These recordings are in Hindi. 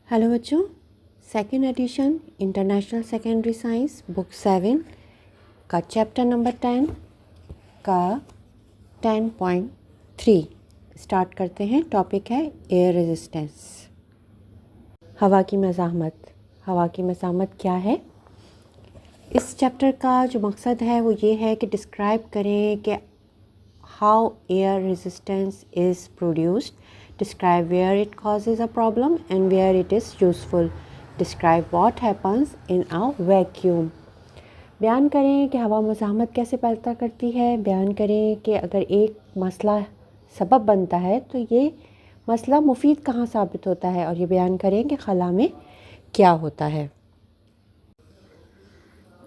हेलो बच्चों, second edition international secondary science book 7 का चैप्टर नंबर 10 का 10.3 स्टार्ट करते हैं। टॉपिक है एयर रेजिस्टेंस। हवा की मज़ाहमत। हवा की मज़ाहमत क्या है? इस चैप्टर का जो मकसद है वो ये है कि डिस्क्राइब करें कि how air resistance is produced, describe where it causes a problem and where it is useful, describe what happens in a vacuum। बयान करें कि हवा मज़ाहमत कैसे पैदा करती है, बयान करें कि अगर एक मसला सबब बनता है तो ये मसला मुफीद कहाँ साबित होता है, और ये बयान करें कि खला में क्या होता है।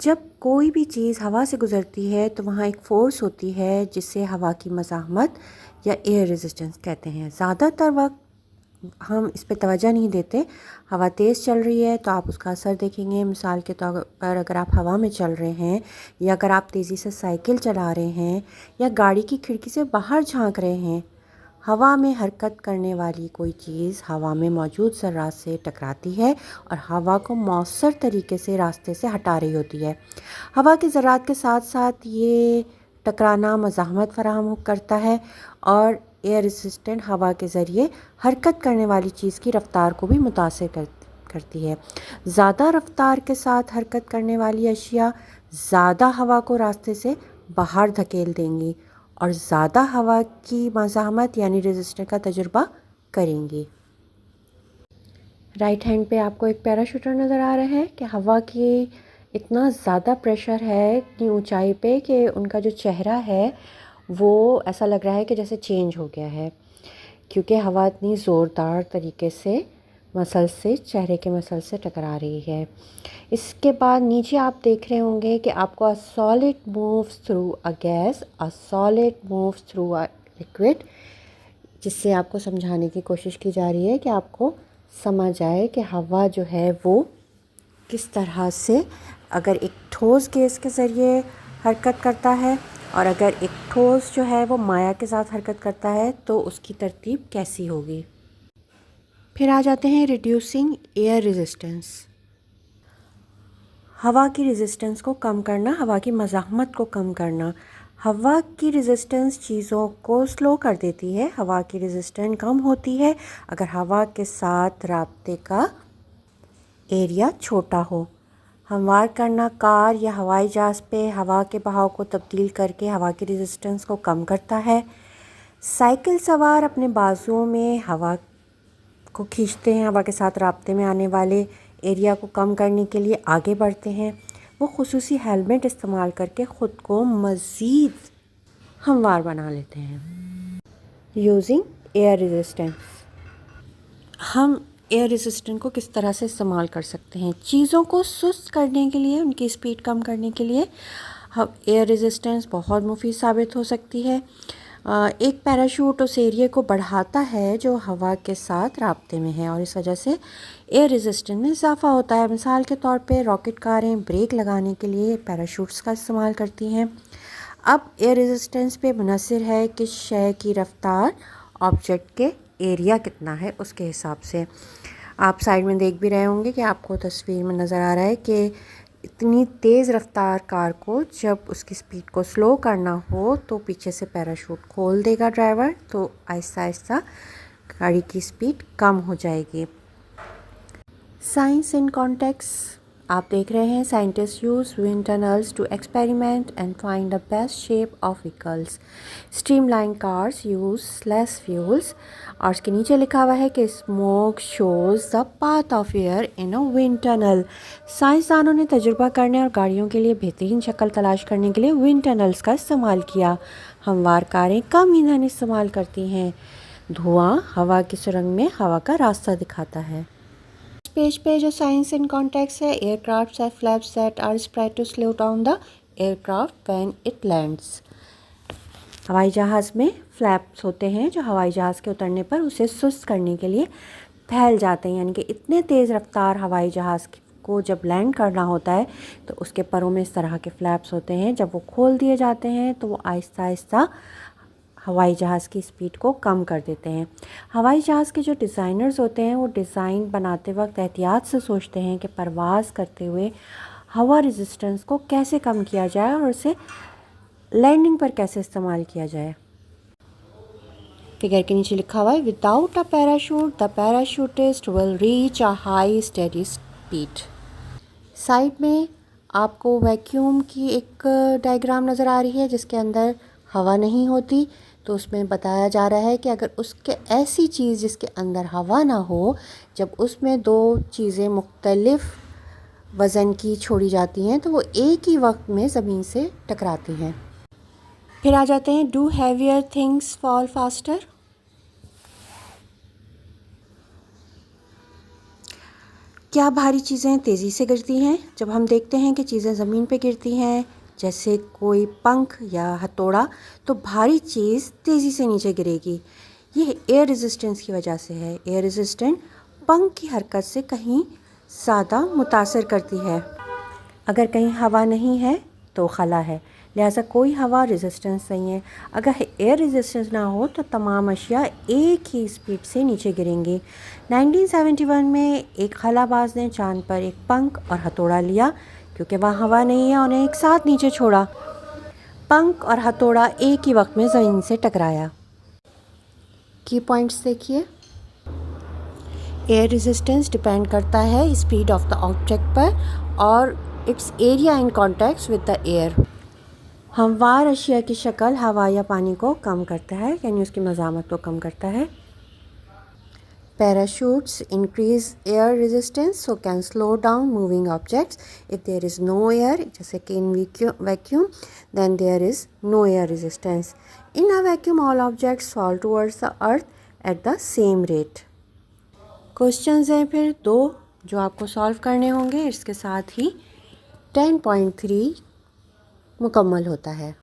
जब कोई भी चीज़ हवा से गुज़रती है तो वहाँ एक फ़ोर्स होती है जिसे हवा की मज़ाहमत या एयर रेजिस्टेंस कहते हैं। ज़्यादातर वक्त हम इस पे तवज्जो नहीं देते। हवा तेज़ चल रही है तो आप उसका असर देखेंगे। मिसाल के तौर पर अगर आप हवा में चल रहे हैं या अगर आप तेज़ी से साइकिल चला रहे हैं या गाड़ी की खिड़की से बाहर झांक रहे हैं, हवा में हरकत करने वाली कोई चीज़ हवा में मौजूद ज़रात से टकराती है और हवा को मौसर तरीके से रास्ते से हटा रही होती है। हवा के ज़रात के साथ साथ ये टकराना मज़ाहमत फराहम करता है और एयर रेजिस्टेंट हवा के ज़रिए हरकत करने वाली चीज़ की रफ़्तार को भी मुतासिर करती है। ज़्यादा रफ़्तार के साथ हरकत करने वाली अशिया ज़्यादा हवा को रास्ते से बाहर धकेल देंगी और ज़्यादा हवा की मज़ाहमत यानी रेजिस्टेंस का तजुर्बा करेंगी। राइट हैंड पे आपको एक पैराशूटर नज़र आ रहा है कि हवा की इतना ज़्यादा प्रेशर है इतनी ऊंचाई पे कि उनका जो चेहरा है वो ऐसा लग रहा है कि जैसे चेंज हो गया है, क्योंकि हवा इतनी ज़ोरदार तरीके से चेहरे के मसल से टकरा रही है। इसके बाद नीचे आप देख रहे होंगे कि आपको a solid moves through a gas, a solid moves through a liquid, जिससे आपको समझाने की कोशिश की जा रही है कि आपको समझ आए कि हवा जो है वो किस तरह से अगर एक ठोस गैस के ज़रिए हरकत करता है और अगर एक ठोस जो है वो माया के साथ हरकत करता है तो उसकी तरतीब कैसी होगी। फिर आ जाते हैं रिड्यूसिंग एयर रेजिस्टेंस। हवा की रेजिस्टेंस को कम करना, हवा की मज़ाहमत को कम करना। हवा की रेजिस्टेंस चीज़ों को स्लो कर देती है। हवा की रेजिस्टेंस कम होती है अगर हवा के साथ राब्ते का एरिया छोटा हो। हमवार करना कार या हवाई जहाज़ पे हवा के बहाव को तब्दील करके हवा की रेजिस्टेंस को कम करता है। साइकिल सवार अपने बाजुओं में हवा को खींचते हैं, हवा के साथ राब्ते में आने वाले एरिया को कम करने के लिए आगे बढ़ते हैं। वो खुसूसी हेलमेट इस्तेमाल करके ख़ुद को मज़ीद हमवार बना लेते हैं। Using air resistance. हम एयर रेजिस्टेंस को किस तरह से इस्तेमाल कर सकते हैं? चीज़ों को सुस्त करने के लिए, उनकी स्पीड कम करने के लिए हम एयर रेजिस्टेंस बहुत मुफीद साबित हो सकती है। एक पैराशूट उस एरिया को बढ़ाता है जो हवा के साथ राब्ते में है और इस वजह से एयर रेजिस्टेंस में इजाफा होता है। मिसाल के तौर पे रॉकेट कारें ब्रेक लगाने के लिए पैराशूट्स का इस्तेमाल करती हैं। अब एयर रेजिस्टेंस पे मुनहसर है कि शय की रफ्तार ऑब्जेक्ट के एरिया कितना है उसके हिसाब से। आप साइड में देख भी रहे होंगे कि आपको तस्वीर में नज़र आ रहा है कि इतनी तेज़ रफ्तार कार को जब उसकी स्पीड को स्लो करना हो तो पीछे से पैराशूट खोल देगा ड्राइवर, तो आहिस्ता आहिस्ता गाड़ी की स्पीड कम हो जाएगी। साइंस इन कॉन्टेक्स्ट आप देख रहे हैं। Scientist use wind tunnels to experiment and find the best shape of vehicles. Streamline cars use less fuels. और इसके नीचे लिखा हुआ है कि smoke shows the path of air in a wind tunnel. साइंसदानों ने तजुर्बा करने और गाड़ियों के लिए बेहतरीन शक्ल तलाश करने के लिए विंड टनल्स का इस्तेमाल किया। हमवार कारें कम ईंधन इस्तेमाल करती हैं। धुआं हवा की सुरंग में हवा का रास्ता दिखाता है। पेज पे जो साइंस इन कॉन्टेक्स्ट है, aircraft have flaps that are spread to slow down the aircraft when it lands. हवाई जहाज़ में फ्लैप्स होते हैं जो हवाई जहाज़ के उतरने पर उसे सुस्त करने के लिए फैल जाते हैं, यानी कि इतने तेज़ रफ्तार हवाई जहाज़ को जब लैंड करना होता है तो उसके परों में इस तरह के फ्लैप्स होते हैं। जब वो खोल दिए जाते हैं तो वो आहिस्ता आहिस्ता हवाई जहाज़ की स्पीड को कम कर देते हैं। हवाई जहाज़ के जो डिज़ाइनर्स होते हैं वो डिज़ाइन बनाते वक्त एहतियात से सोचते हैं कि परवाज़ करते हुए हवा रेजिस्टेंस को कैसे कम किया जाए और उसे लैंडिंग पर कैसे इस्तेमाल किया जाए। फिगर के नीचे लिखा हुआ है without a parachute the parachutist will reach a high steady speed. Side में आपको वैक्यूम की एक डायग्राम नज़र आ रही है जिसके अंदर हवा नहीं होती, तो उसमें बताया जा रहा है कि अगर उसके ऐसी चीज़ जिसके अंदर हवा ना हो, जब उसमें दो चीज़ें मुख्तलिफ वज़न की छोड़ी जाती हैं तो वो एक ही वक्त में ज़मीन से टकराती हैं। फिर आ जाते हैं do heavier things fall faster. क्या भारी चीज़ें तेज़ी से गिरती हैं? जब हम देखते हैं कि चीज़ें ज़मीन पे गिरती हैं जैसे कोई पंख या हथौड़ा, तो भारी चीज़ तेज़ी से नीचे गिरेगी। ये एयर रेजिस्टेंस की वजह से है। एयर रेजिस्टेंट पंख की हरकत से कहीं ज़्यादा मुतासर करती है। अगर कहीं हवा नहीं है तो खला है, लिहाजा कोई हवा रेजिस्टेंस नहीं है। अगर एयर रेजिस्टेंस ना हो तो तमाम अशिया एक ही स्पीड से नीचे गिरेंगी। 1971 में एक खलाबाज ने चांद पर एक पंख और हथौड़ा लिया, क्योंकि वहाँ हवा नहीं है, उन्हें एक साथ नीचे छोड़ा। पंख और हथौड़ा एक ही वक्त में ज़मीन से टकराया। की पॉइंट्स देखिए। एयर रेजिस्टेंस डिपेंड करता है स्पीड ऑफ द ऑब्जेक्ट पर और its area in contact with the air. हमवार अशिया की शक्ल हवा या पानी को कम करता है, यानी उसकी मज़ामत को कम करता है। Parachutes increase air resistance so can slow down moving objects. If there is no air, जैसे कि in vacuum, then there is no air resistance. In a vacuum all objects fall towards the earth at the same rate. Questions हैं फिर दो जो आपको सॉल्व करने होंगे। इसके साथ ही 10.3 मुकम्मल होता है।